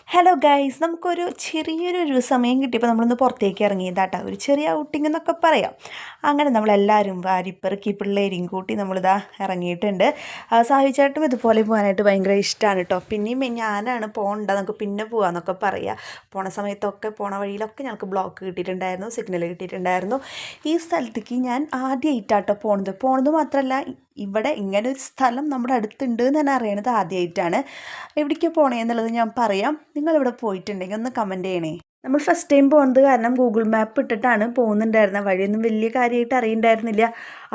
Hello guys, നമുക്കൊരു ചെറിയൊരു സമയം കിട്ടിയപ്പോൾ നമ്മളൊന്ന് പുറത്തേക്ക് ഇറങ്ങിയതാട്ടോ. ഒരു ചെറിയ ഔട്ടിംഗ് എന്നൊക്കെ പറയാം. അങ്ങനെ നമ്മളെല്ലാവരും വാരിപ്പെറുക്കി പിള്ളേരെയും കൂട്ടി നമ്മളിതാ ഇറങ്ങിയിട്ടുണ്ട്. സാഹിച്ചേട്ടും ഇതുപോലെ പോകാനായിട്ട് ഭയങ്കര ഇഷ്ടമാണ് കേട്ടോ. പിന്നെയും ഞാനാണ് പോകണ്ട, നമുക്ക് പിന്നെ പോകാമെന്നൊക്കെ പറയുക. പോണ സമയത്തൊക്കെ പോണ വഴിയിലൊക്കെ ഞങ്ങൾക്ക് ബ്ലോക്ക് കിട്ടിയിട്ടുണ്ടായിരുന്നു, സിഗ്നൽ കിട്ടിയിട്ടുണ്ടായിരുന്നു. ഈ സ്ഥലത്തേക്ക് ഞാൻ ആദ്യമായിട്ടാട്ടോ പോണത് മാത്രമല്ല, ഇവിടെ ഇങ്ങനൊരു സ്ഥലം നമ്മുടെ അടുത്തുണ്ട് എന്ന് തന്നെ അറിയണത് ആദ്യമായിട്ടാണ്. എവിടേക്കാണ് പോണേന്നുള്ളത് ഞാൻ പറയാം. നിങ്ങളിവിടെ പോയിട്ടുണ്ടെങ്കിൽ ഒന്ന് കമൻറ്റ് ചെയ്യണേ. നമ്മൾ ഫസ്റ്റ് ടൈം പോകുന്നത് കാരണം ഗൂഗിൾ മാപ്പ് ഇട്ടിട്ടാണ് പോകുന്നുണ്ടായിരുന്നത്. വഴിയൊന്നും വലിയ കാര്യമായിട്ട് അറിയണ്ടായിരുന്നില്ല.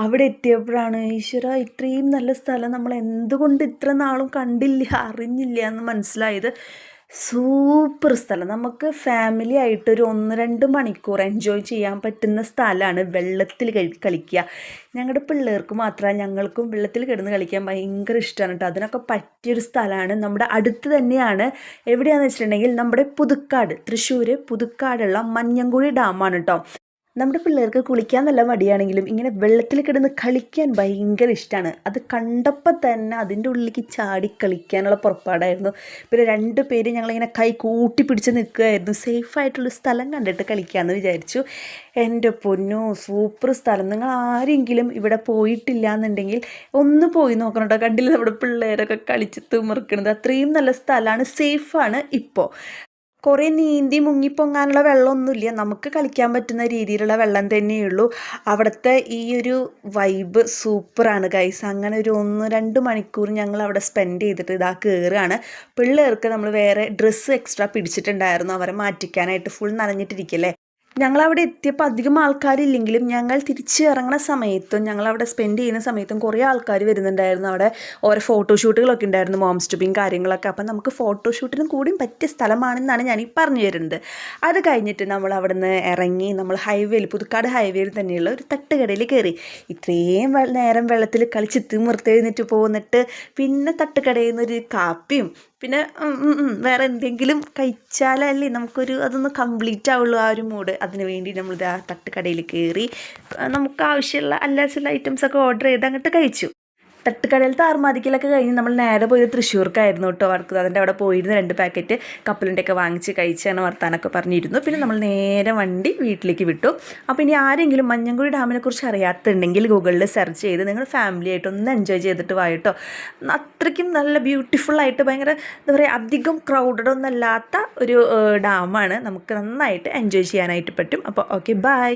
അവിടെ എത്തിയപ്പോഴാണ് ഈശ്വര, ഇത്രയും നല്ല സ്ഥലം നമ്മൾ എന്തുകൊണ്ട് ഇത്ര നാളും കണ്ടില്ല, അറിഞ്ഞില്ല എന്ന് മനസ്സിലായത്. സൂപ്പർ സ്ഥലം. നമുക്ക് ഫാമിലി ആയിട്ടൊരു 1-2 മണിക്കൂർ എൻജോയ് ചെയ്യാൻ പറ്റുന്ന സ്ഥലമാണ്. വെള്ളത്തിൽ കളിക്കുക. ഞങ്ങളുടെ പിള്ളേർക്ക് മാത്രമല്ല, ഞങ്ങൾക്കും വെള്ളത്തിൽ കിടന്ന് കളിക്കാൻ ഭയങ്കര ഇഷ്ടമാണ് കേട്ടോ. അതിനൊക്കെ പറ്റിയൊരു സ്ഥലമാണ്. നമ്മുടെ അടുത്ത് തന്നെയാണ്. എവിടെയാണെന്ന് വെച്ചിട്ടുണ്ടെങ്കിൽ നമ്മുടെ പുതുക്കാട്, തൃശ്ശൂർ പുതുക്കാടുള്ള മഞ്ഞങ്കുഴി ഡാമാണ് കേട്ടോ. നമ്മുടെ പിള്ളേർക്ക് കുളിക്കാൻ നല്ല മടിയാണെങ്കിലും ഇങ്ങനെ വെള്ളത്തിൽ കിടന്ന് കളിക്കാൻ ഭയങ്കര ഇഷ്ടമാണ്. അത് കണ്ടപ്പോൾ തന്നെ അതിൻ്റെ ഉള്ളിലേക്ക് ചാടി കളിക്കാനുള്ള പുറപ്പാടായിരുന്നു. പിന്നെ 2 പേര് ഞങ്ങളിങ്ങനെ കൈ കൂട്ടി പിടിച്ച് നിൽക്കുകയായിരുന്നു. സേഫായിട്ടുള്ള സ്ഥലം കണ്ടിട്ട് കളിക്കാമെന്ന് വിചാരിച്ചു. എൻ്റെ പൊന്നോ, സൂപ്പർ സ്ഥലം. നിങ്ങൾ ആരെങ്കിലും ഇവിടെ പോയിട്ടില്ല എന്നുണ്ടെങ്കിൽ ഒന്ന് പോയി നോക്കണം കേട്ടോ. കണ്ടില്ല നമ്മുടെ പിള്ളേരൊക്കെ കളിച്ച് തിമിർക്കണത്. അത്രയും നല്ല സ്ഥലമാണ്, സേഫാണ്. ഇപ്പോൾ കുറേ നീന്തി മുങ്ങിപ്പൊങ്ങാനുള്ള വെള്ളമൊന്നുമില്ല, നമുക്ക് കളിക്കാൻ പറ്റുന്ന രീതിയിലുള്ള വെള്ളം തന്നെയുള്ളൂ. അവിടുത്തെ ഈ ഒരു വൈബ് സൂപ്പറാണ് ഗൈസ്. അങ്ങനെ ഒരു 1-2 മണിക്കൂർ ഞങ്ങൾ അവിടെ സ്പെൻഡ് ചെയ്തിട്ട് ഇതാ കയറുകയാണ്. പിള്ളേർക്ക് നമ്മൾ വേറെ ഡ്രസ്സ് എക്സ്ട്രാ പിടിച്ചിട്ടുണ്ടായിരുന്നു, അവരെ മാറ്റിക്കാനായിട്ട്. ഫുൾ നനഞ്ഞിട്ടിരിക്കല്ലേ. ഞങ്ങളവിടെ എത്തിയപ്പോൾ അധികം ആൾക്കാരില്ലെങ്കിലും ഞങ്ങൾ തിരിച്ച് ഇറങ്ങുന്ന സമയത്തും ഞങ്ങളവിടെ സ്പെൻഡ് ചെയ്യുന്ന സമയത്തും കുറേ ആൾക്കാർ വരുന്നുണ്ടായിരുന്നു. അവിടെ ഓരോ ഫോട്ടോഷൂട്ടുകളൊക്കെ ഉണ്ടായിരുന്നു, മോംസ് ട്യൂബിങ് കാര്യങ്ങളൊക്കെ. അപ്പം നമുക്ക് ഫോട്ടോഷൂട്ടിനും കൂടിയും പറ്റിയ സ്ഥലമാണെന്നാണ് ഞാൻ ഈ പറഞ്ഞു തരുന്നത്. അത് കഴിഞ്ഞിട്ട് നമ്മൾ അവിടെ നിന്ന് ഇറങ്ങി നമ്മൾ ഹൈവേയിൽ, പുതുക്കാട് ഹൈവേയിൽ തന്നെയുള്ള ഒരു തട്ടുകടയിൽ കയറി. ഇത്രയും നേരം വെള്ളത്തിൽ കളിച്ച് തിമിർത്തെഴുന്നിട്ട് പോന്നിട്ട് പിന്നെ തട്ടുകടയിൽ നിന്നൊരു കാപ്പിയും പിന്നെ വേറെ എന്തെങ്കിലും കഴിച്ചാലല്ലേ അതൊന്ന് കംപ്ലീറ്റ് ആവുള്ളൂ ആ ഒരു മൂഡ്. അതിന് വേണ്ടി നമ്മൾ ആ തട്ടുകടയിൽ കയറി നമുക്ക് ആവശ്യമുള്ള അല്ലാച്ചുള്ള ഐറ്റംസൊക്കെ ഓർഡർ ചെയ്ത് അങ്ങോട്ട് കഴിച്ചു. തട്ടുകടയിൽ താറുമാതിക്കലൊക്കെ കഴിഞ്ഞ് നമ്മൾ നേരെ പോയത് തൃശ്ശൂർക്കായിരുന്നു കേട്ടോ. അതിൻ്റെ അവിടെ പോയിരുന്ന് 2 പാക്കറ്റ് കപ്പലണ്ടിയൊക്കെ വാങ്ങിച്ച് കഴിച്ചാണ് വർത്താനൊക്കെ പറഞ്ഞിരുന്നു. പിന്നെ നമ്മൾ നേരെ വണ്ടി വീട്ടിലേക്ക് വിട്ടു. അപ്പോൾ ഇനി ആരെങ്കിലും മഞ്ഞങ്കുഴി ഡാമിനെ കുറിച്ച് അറിയാത്തുണ്ടെങ്കിൽ ഗൂഗിളിൽ സെർച്ച് ചെയ്ത് നിങ്ങൾ ഫാമിലി ആയിട്ട് ഒന്ന് എൻജോയ് ചെയ്തിട്ട് വാ കേട്ടോ. അത്രയ്ക്കും നല്ല ബ്യൂട്ടിഫുള്ളായിട്ട് ഭയങ്കര എന്താ പറയുക, അധികം ക്രൗഡഡ് ഒന്നല്ലാത്ത ഒരു ഡാമാണ്. നമുക്ക് നന്നായിട്ട് എൻജോയ് ചെയ്യാനായിട്ട് പറ്റും. അപ്പോൾ ഓക്കെ, ബൈ.